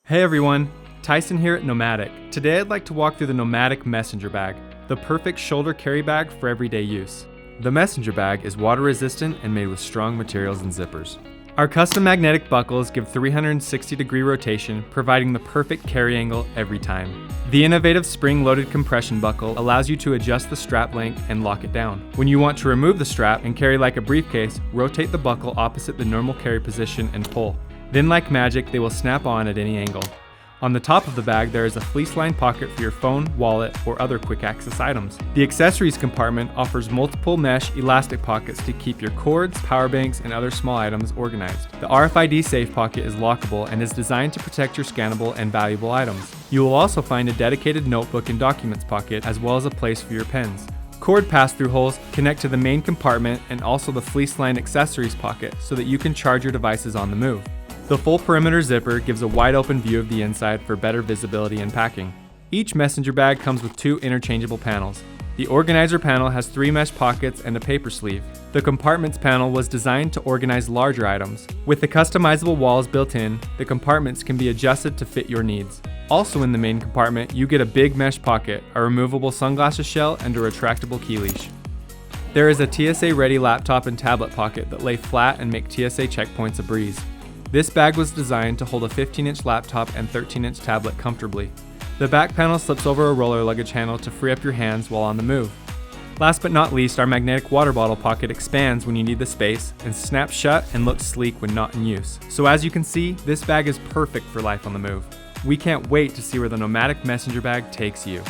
Hey everyone, Tyson here at NOMATIC. Today I'd like to walk through the NOMATIC messenger bag, the perfect shoulder carry bag for everyday use. The messenger bag is water resistant and made with strong materials and zippers. Our custom magnetic buckles give 360-degree rotation, providing the perfect carry angle every time. The innovative spring-loaded compression buckle allows you to adjust the strap length and lock it down. When you want to remove the strap and carry like a briefcase, rotate the buckle opposite the normal carry position and pull. Then like magic, they will snap on at any angle. On the top of the bag, there is a fleece-lined pocket for your phone, wallet, or other quick access items. The accessories compartment offers multiple mesh elastic pockets to keep your cords, power banks, and other small items organized. The RFID safe pocket is lockable and is designed to protect your scannable and valuable items. You will also find a dedicated notebook and documents pocket, as well as a place for your pens. Cord pass-through holes connect to the main compartment and also the fleece-lined accessories pocket so that you can charge your devices on the move. The full perimeter zipper gives a wide open view of the inside for better visibility and packing. Each messenger bag comes with two interchangeable panels. The organizer panel has 3 mesh pockets and a paper sleeve. The compartments panel was designed to organize larger items. With the customizable walls built in, the compartments can be adjusted to fit your needs. Also in the main compartment, you get a big mesh pocket, a removable sunglasses shell, and a retractable key leash. There is a TSA-ready laptop and tablet pocket that lay flat and make TSA checkpoints a breeze. This bag was designed to hold a 15-inch laptop and 13-inch tablet comfortably. The back panel slips over a roller luggage handle to free up your hands while on the move. Last but not least, our magnetic water bottle pocket expands when you need the space and snaps shut and looks sleek when not in use. So as you can see, this bag is perfect for life on the move. We can't wait to see where the NOMATIC messenger bag takes you.